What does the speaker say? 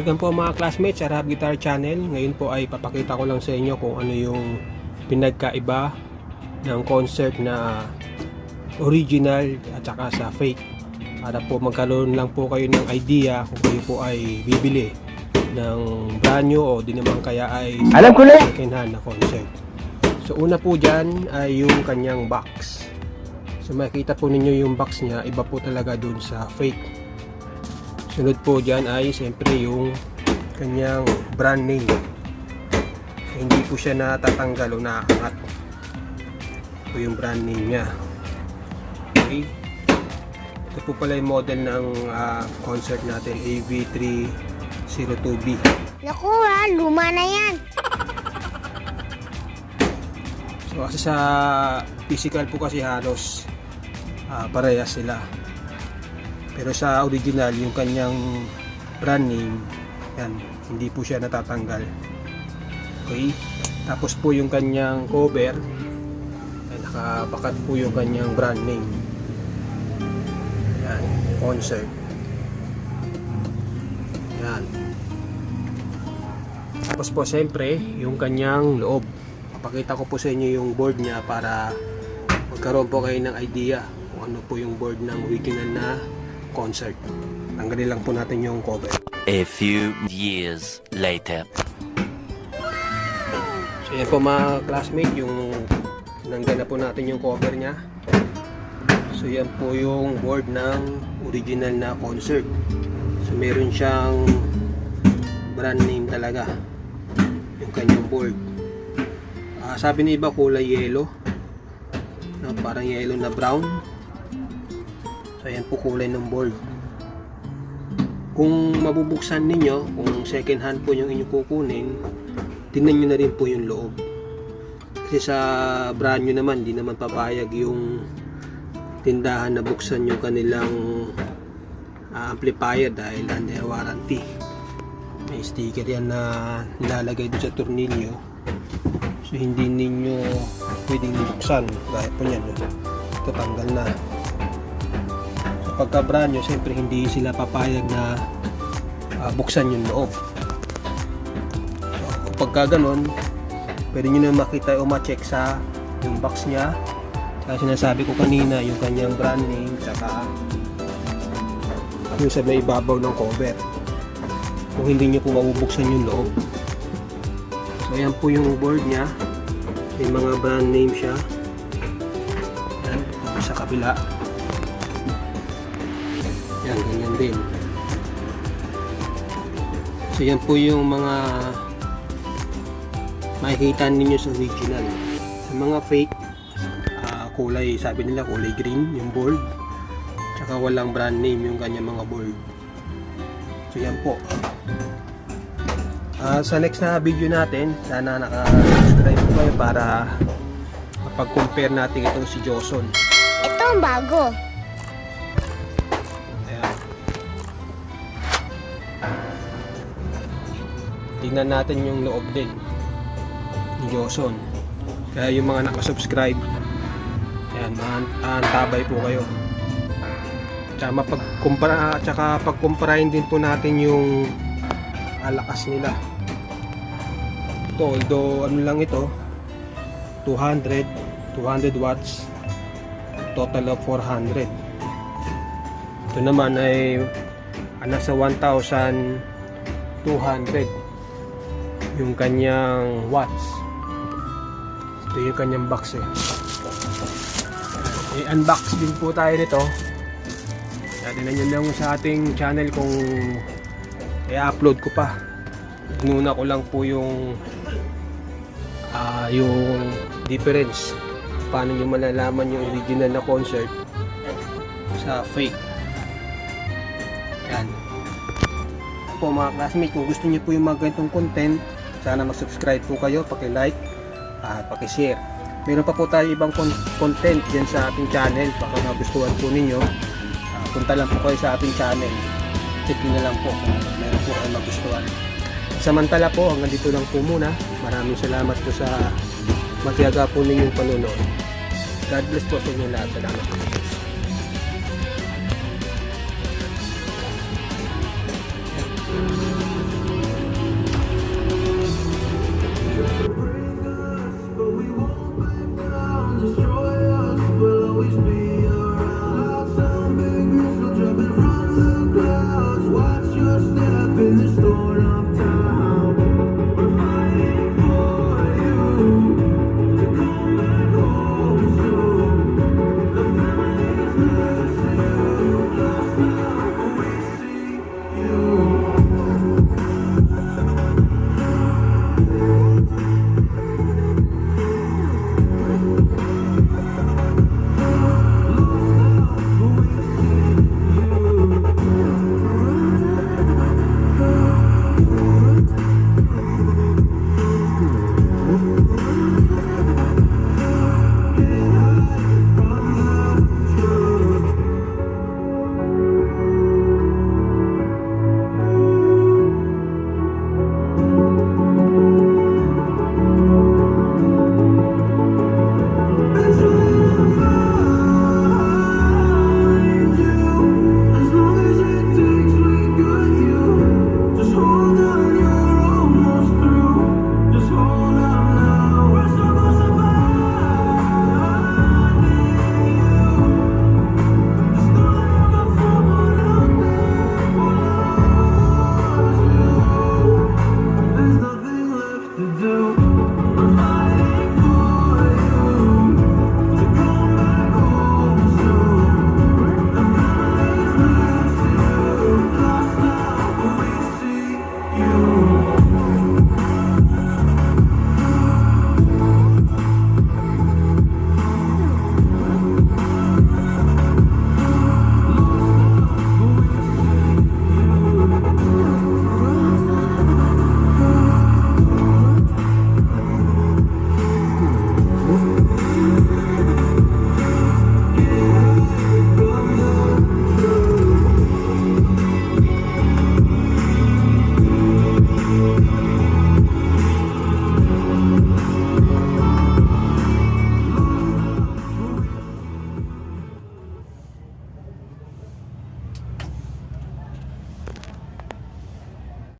Welcome po mga classmates sa Rap Guitar Channel. Ngayon po ay papakita ko lang sa inyo kung ano yung pinagkaiba ng concert na original at saka sa fake, para po magkaroon lang po kayo ng idea kung kayo po ay bibili ng brand new o di naman kaya ay alam ko na second hand na concert. So una po dyan ay yung kanyang box. So makikita po ninyo yung box niya, iba po talaga dun sa fake. Sunod po dyan ay siyempre yung kanyang brand name. Hindi po siya natatanggal o nakakangat. Ito yung brand name niya. Okay. Ito po pala yung model ng concert natin, AV302B. Naku luma na yan. So kasi sa physical po kasi halos parehas sila. Pero sa original, yung kanyang brand name, yan, hindi po siya natatanggal. Okay? Tapos po yung kanyang cover, ay nakabakat po yung kanyang brand name. Yan, concert. Yan. Tapos po siyempre, yung kanyang loob. Papakita ko po sa inyo yung board niya para magkaroon po kayo ng idea kung ano po yung board ng original na concert. Tanggalin lang po natin yung cover. A few years later. So yan po mga classmate, yung tinanggal na po natin yung cover nya. So yan po yung board ng original na concert. So meron siyang brand name talaga yung kanyang board. Sabi ng iba kulay yellow, no, parang yellow na brown. So ayan po kulay ng board. Kung mabubuksan ninyo, kung second hand po yung inyong kukunin, tingnan nyo na rin po yung loob. Kasi sa brand new naman, di naman papayag yung tindahan na buksan yung kanilang amplifier dahil under warranty. May sticker yan na nilalagay doon sa tornilyo. So hindi ninyo pwedeng buksan dahil po yan, ito tanggal na. Pagka brand nyo, siyempre hindi sila papayag na buksan yung loob. So, kapag ganun, pwede nyo na makita o ma-check sa yung box nya. Kasi sinasabi ko kanina, yung kanyang brand name, saka yung sa may ibabaw ng cover. Kung hindi nyo po mabubuksan yung loob. So yan po yung board nya. May mga brand name siya. Yan, sa kabila. Yan, ganyan din. So yan po yung mga makikita ninyo sa original. Sa mga fake, kulay, sabi nila kulay green yung board, tsaka walang brand name yung kanya mga board. So yan po. Sa next na video natin, sana naka-subscribe po kayo para mapag-compare natin itong si Joson. Ito ang bago. Tingnan natin yung loob din ni Joson. Kaya yung mga nakasubscribe, ayan, maantabay po kayo. Tsaka pagkumparahin din po natin yung lakas nila. Ito, although ano lang ito, 200 watts, total of 400. Ito naman ay nasa 1,200 yung kanyang watts. Ito yung kanyang box i-unbox din po tayo nito. Tingnan nyo lang sa ating channel kung i-upload ko pa. Inuna ko lang po yung difference, paano nyo malalaman yung original na concert sa fake. Yan po mga classmates, kung gusto niyo po yung mga ganitong content, sana mag-subscribe po kayo, paki-like at paki-share. Meron pa po tayo ibang content dyan sa ating channel. Baka magustuhan po ninyo, punta lang po kayo sa ating channel, check na lang po kung meron po kayo magustuhan. Samantala po, hanggang dito lang po muna. Maraming salamat po sa matiyaga po ninyong panonood. God bless po sa inyo lahat. Salamat po.